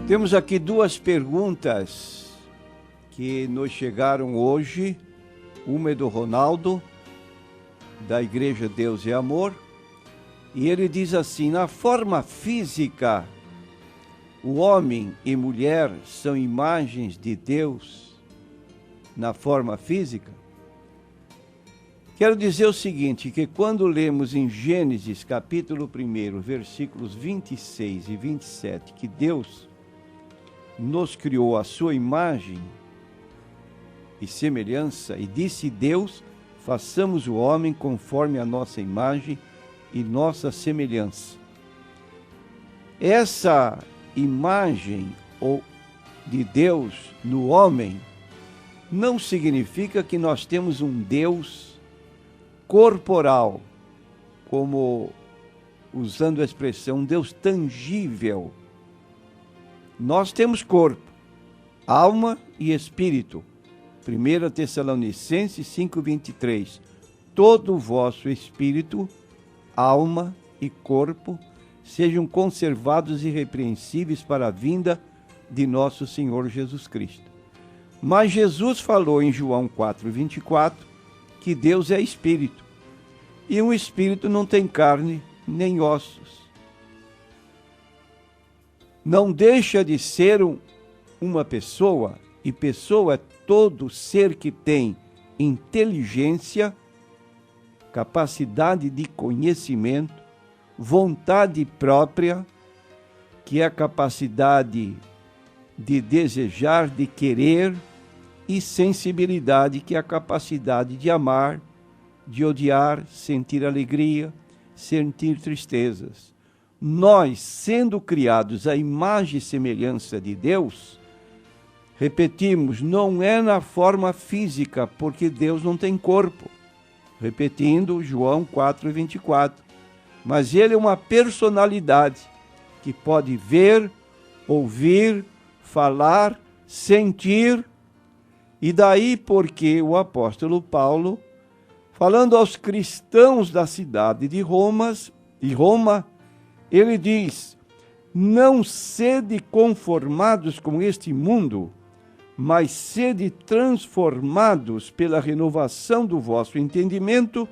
Temos aqui duas perguntas que nos chegaram hoje. Uma é do Ronaldo, da Igreja Deus é Amor, e ele diz assim: na forma física, o homem e mulher são imagens de Deus na forma física? Quero dizer o seguinte, que quando lemos em Gênesis capítulo 1, versículos 26 e 27, que Deus nos criou a sua imagem e semelhança, e disse Deus, façamos o homem conforme a nossa imagem e nossa semelhança. Essa imagem de Deus no homem não significa que nós temos um Deus corporal, como usando a expressão, um Deus tangível. Nós temos corpo, alma e espírito. 1 Tessalonicenses 5:23. Todo o vosso espírito, alma e corpo sejam conservados irrepreensíveis para a vinda de nosso Senhor Jesus Cristo. Mas Jesus falou em João 4:24 que Deus é espírito, e um espírito não tem carne nem ossos. Não deixa de ser uma pessoa, e pessoa é todo ser que tem inteligência, capacidade de conhecimento, vontade própria, que é a capacidade de desejar, de querer, e sensibilidade, que é a capacidade de amar, de odiar, sentir alegria, sentir tristezas. Nós, sendo criados à imagem e semelhança de Deus, repetimos, não é na forma física, porque Deus não tem corpo. Repetindo, João 4:24. Mas ele é uma personalidade que pode ver, ouvir, falar, sentir. E daí porque o apóstolo Paulo, falando aos cristãos da cidade de Roma, ele diz: não sede conformados com este mundo, mas sede transformados pela renovação do vosso entendimento,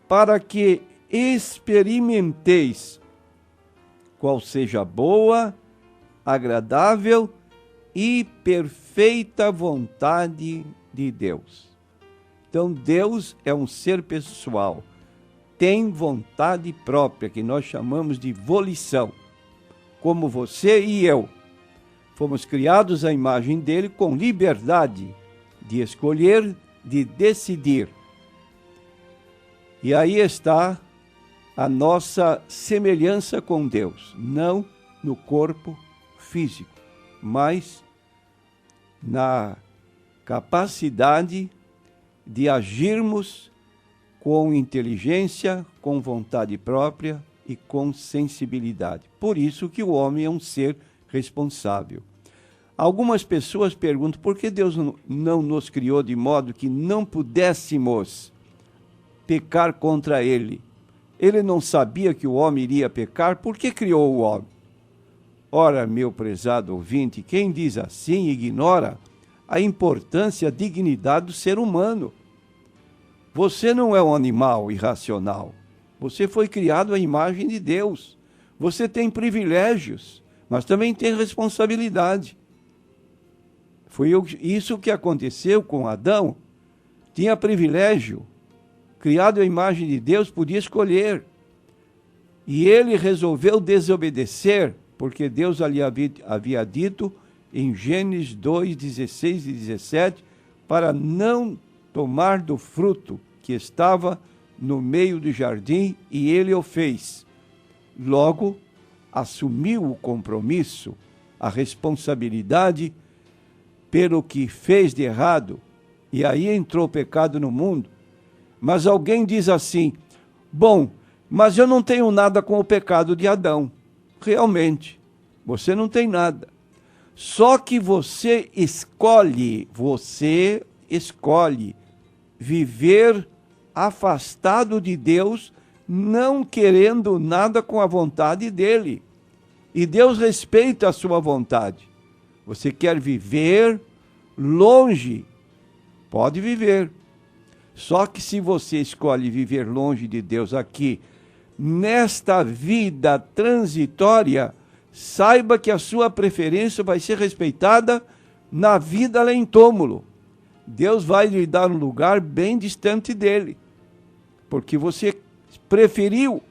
para que experimenteis qual seja a boa, agradável e perfeita vontade de Deus. Então Deus é um ser pessoal, tem vontade própria, que nós chamamos de volição, como você e eu. Fomos criados à imagem dele com liberdade de escolher, de decidir. E aí está a nossa semelhança com Deus, não no corpo físico, mas na capacidade de agirmos com inteligência, com vontade própria e com sensibilidade. Por isso que o homem é um ser responsável. Algumas pessoas perguntam por que Deus não nos criou de modo que não pudéssemos pecar contra ele. Ele não sabia que o homem iria pecar, por que criou o homem? Ora, meu prezado ouvinte, quem diz assim ignora a importância e a dignidade do ser humano. Você não é um animal irracional. Você foi criado à imagem de Deus. Você tem privilégios, mas também tem responsabilidade. Foi isso que aconteceu com Adão. Tinha privilégio, criado à imagem de Deus, podia escolher. E ele resolveu desobedecer, porque Deus ali havia dito em Gênesis 2, 16 e 17, para não tomar do fruto que estava no meio do jardim, e ele o fez. Logo, assumiu o compromisso, a responsabilidade pelo que fez de errado, e aí entrou o pecado no mundo. Mas alguém diz assim: bom, mas eu não tenho nada com o pecado de Adão. Realmente, você não tem nada. Só que você escolhe viver afastado de Deus, não querendo nada com a vontade dele. E Deus respeita a sua vontade. Você quer viver longe? Pode viver. Só que se você escolhe viver longe de Deus aqui, nesta vida transitória, saiba que a sua preferência vai ser respeitada na vida além túmulo. Deus vai lhe dar um lugar bem distante dele, porque você preferiu,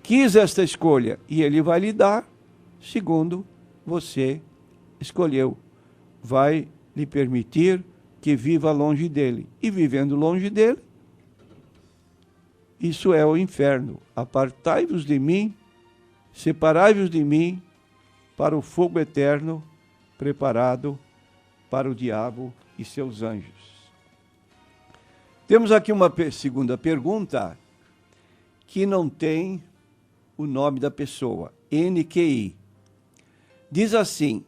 quis esta escolha, e ele vai lhe dar segundo você escolheu. Vai lhe permitir que viva longe dele. E vivendo longe dele, isso é o inferno. Apartai-vos de mim, separai-vos de mim para o fogo eterno preparado para o diabo e seus anjos. Temos aqui uma segunda pergunta que não tem o nome da pessoa, NQI. Diz assim: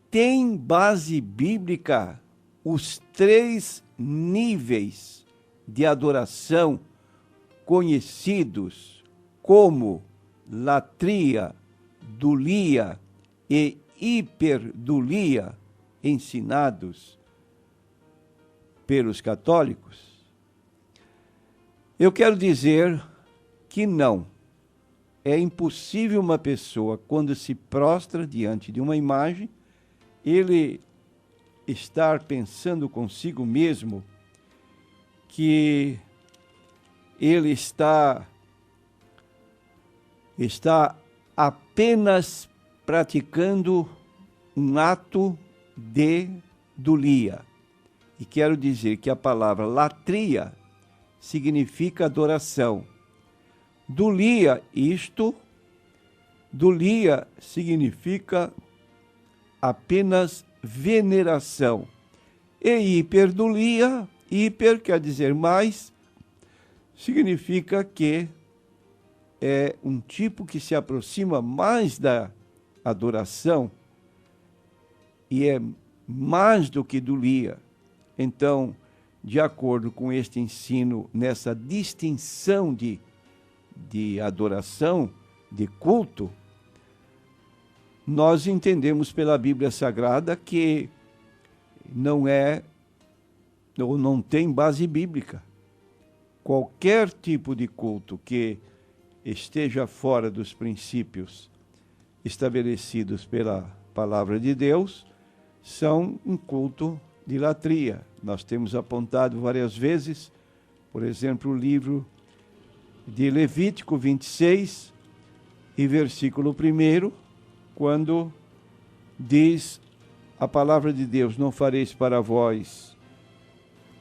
tem base bíblica os 3 níveis de adoração conhecidos como latria, dulia e hiperdulia, ensinados pelos católicos? Eu quero dizer que não. É impossível uma pessoa, quando se prostra diante de uma imagem, ele estar pensando consigo mesmo que ele está apenas praticando um ato de dulia. E quero dizer que a palavra latria significa adoração. Dulia significa apenas veneração. E hiperdulia, hiper quer dizer mais, significa que é um tipo que se aproxima mais da adoração e é mais do que dulia. Então, de acordo com este ensino, nessa distinção de adoração, de culto, nós entendemos pela Bíblia Sagrada que não é ou não tem base bíblica. Qualquer tipo de culto que esteja fora dos princípios estabelecidos pela palavra de Deus são um culto de latria. Nós temos apontado várias vezes, por exemplo, o livro de Levítico 26 e versículo 1, quando diz a palavra de Deus: não fareis para vós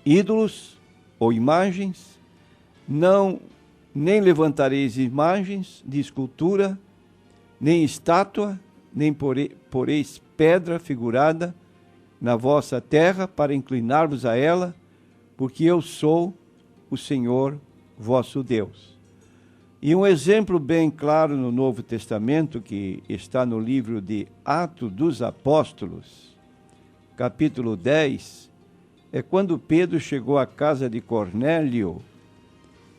ídolos ou imagens, nem levantareis imagens de escultura, nem estátua, nem poreis pedra figurada na vossa terra para inclinar-vos a ela, porque eu sou o Senhor vosso Deus. E um exemplo bem claro no Novo Testamento, que está no livro de Atos dos Apóstolos, capítulo 10, é quando Pedro chegou à casa de Cornélio,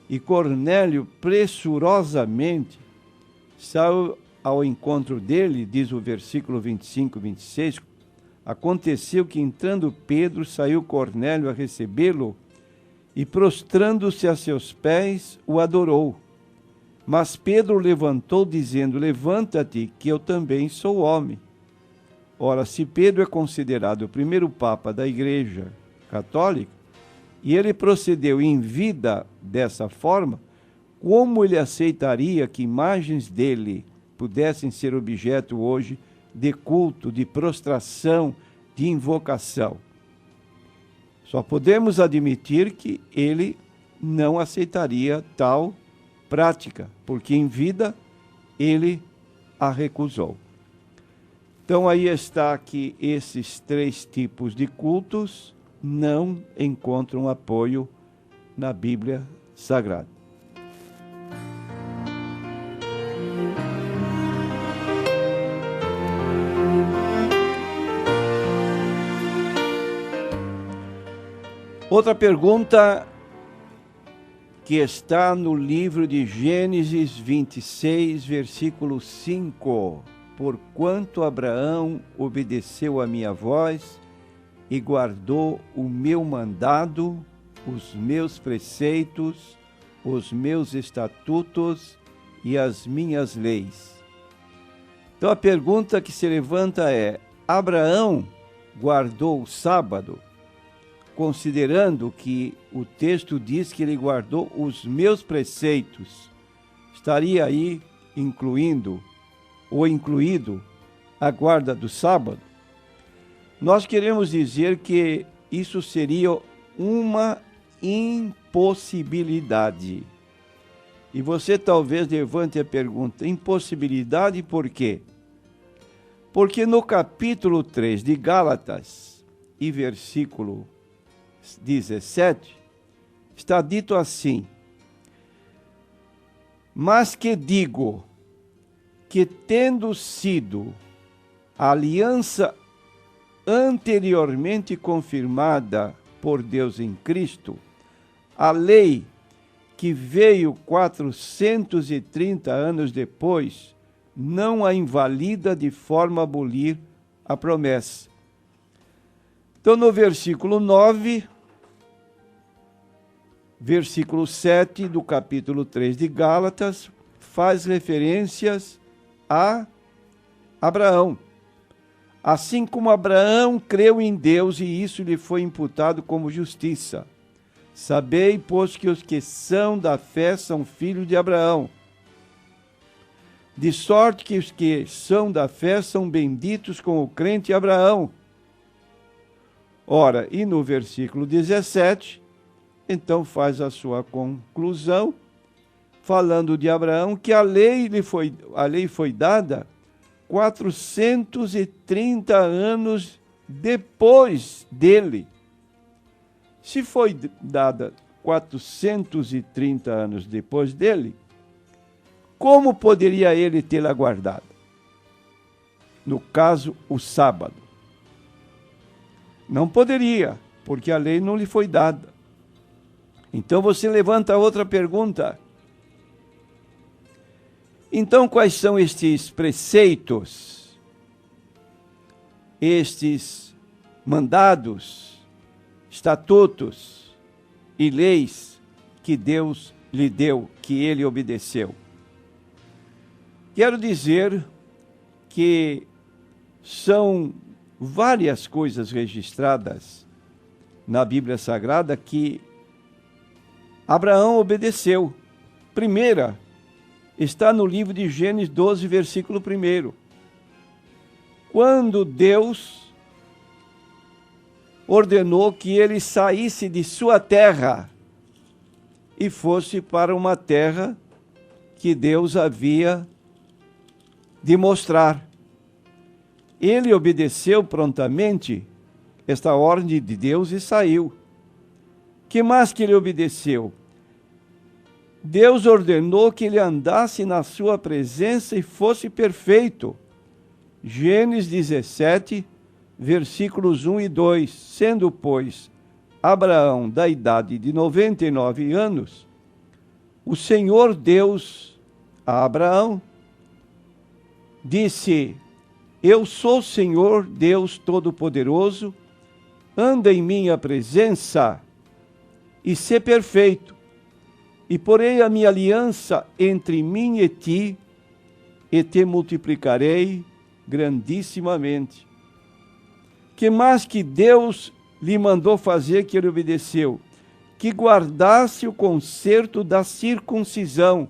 e Cornélio pressurosamente saiu ao encontro dele, diz o versículo 25 e 26, aconteceu que entrando Pedro, saiu Cornélio a recebê-lo, e prostrando-se a seus pés, o adorou. Mas Pedro levantou, dizendo: levanta-te, que eu também sou homem. Ora, se Pedro é considerado o primeiro papa da Igreja Católica, e ele procedeu em vida dessa forma, como ele aceitaria que imagens dele pudessem ser objeto hoje de culto, de prostração, de invocação? Só podemos admitir que ele não aceitaria tal prática, porque em vida ele a recusou. Então aí está que esses 3 tipos de cultos não encontram apoio na Bíblia Sagrada. Outra pergunta que está no livro de Gênesis 26, versículo 5. porquanto Abraão obedeceu a minha voz e guardou o meu mandado, os meus preceitos, os meus estatutos e as minhas leis. Então a pergunta que se levanta é: Abraão guardou o sábado? Considerando que o texto diz que ele guardou os meus preceitos, estaria aí incluindo a guarda do sábado? Nós queremos dizer que isso seria uma impossibilidade. E você talvez levante a pergunta: impossibilidade por quê? Porque no capítulo 3 de Gálatas, e versículo 17, está dito assim: mas que digo que, tendo sido a aliança anteriormente confirmada por Deus em Cristo, a lei que veio 430 anos depois não a invalida de forma a abolir a promessa. Então, no versículo 9, versículo 7 do capítulo 3 de Gálatas, faz referências a Abraão. Assim como Abraão creu em Deus e isso lhe foi imputado como justiça. Sabei, pois, que os que são da fé são filhos de Abraão. De sorte que os que são da fé são benditos com o crente Abraão. Ora, e no versículo 17, então faz a sua conclusão, falando de Abraão, que a lei foi dada 430 anos depois dele. Se foi dada 430 anos depois dele, como poderia ele tê-la guardado? No caso, o sábado. Não poderia, porque a lei não lhe foi dada. Então você levanta outra pergunta. Então, quais são estes preceitos, estes mandados, estatutos e leis que Deus lhe deu, que ele obedeceu? Quero dizer que são várias coisas registradas na Bíblia Sagrada que Abraão obedeceu. Primeira, está no livro de Gênesis 12, versículo 1. Quando Deus ordenou que ele saísse de sua terra e fosse para uma terra que Deus havia de mostrar. Ele obedeceu prontamente esta ordem de Deus e saiu. Que mais que ele obedeceu? Deus ordenou que ele andasse na sua presença e fosse perfeito. Gênesis 17, versículos 1 e 2. Sendo, pois, Abraão da idade de 99 anos, o Senhor Deus a Abraão disse: eu sou o Senhor Deus Todo-Poderoso, anda em minha presença e sê perfeito. E porei a minha aliança entre mim e te multiplicarei grandissimamente. Que mais que Deus lhe mandou fazer que ele obedeceu? Que guardasse o concerto da circuncisão.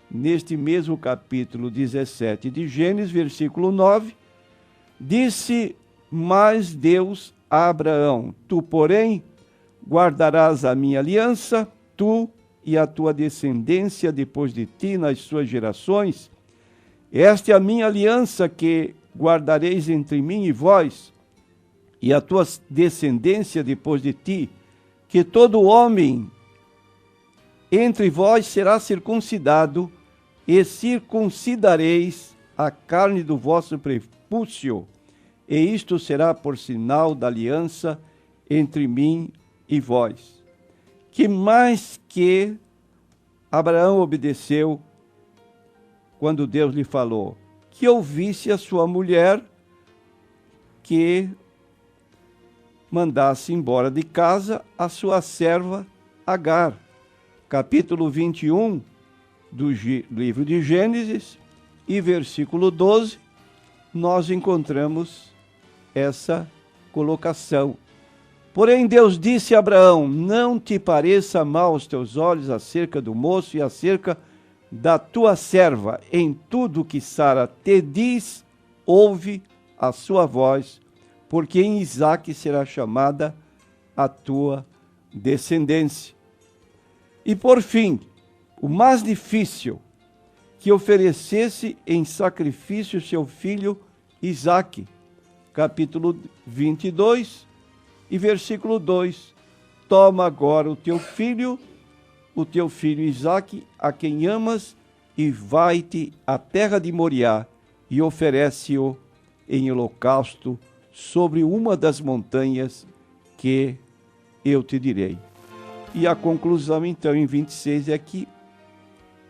Neste mesmo capítulo 17 de Gênesis, versículo 9, disse mais Deus a Abraão: tu, porém, guardarás a minha aliança, tu e a tua descendência depois de ti nas suas gerações. Esta é a minha aliança que guardareis entre mim e vós, e a tua descendência depois de ti, que todo homem entre vós será circuncidado, e circuncidareis a carne do vosso prepúcio, e isto será por sinal da aliança entre mim e vós. Que mais que Abraão obedeceu quando Deus lhe falou? que ouvisse a sua mulher que mandasse embora de casa a sua serva Agar. Capítulo 21 do livro de Gênesis e versículo 12, nós encontramos essa colocação. Porém, Deus disse a Abraão: não te pareça mal aos teus olhos acerca do moço e acerca da tua serva. Em tudo que Sara te diz, ouve a sua voz, porque em Isaque será chamada a tua descendência. E por fim, o mais difícil, que oferecesse em sacrifício seu filho Isaque. Capítulo 22 e versículo 2. Toma agora o teu filho Isaque, a quem amas, e vai-te à terra de Moriá, e oferece-o em holocausto sobre uma das montanhas que eu te direi. E a conclusão, então, em 26 é que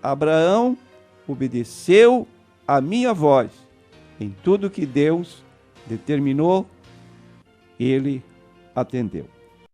Abraão obedeceu a minha voz. Em tudo que Deus determinou, ele atendeu.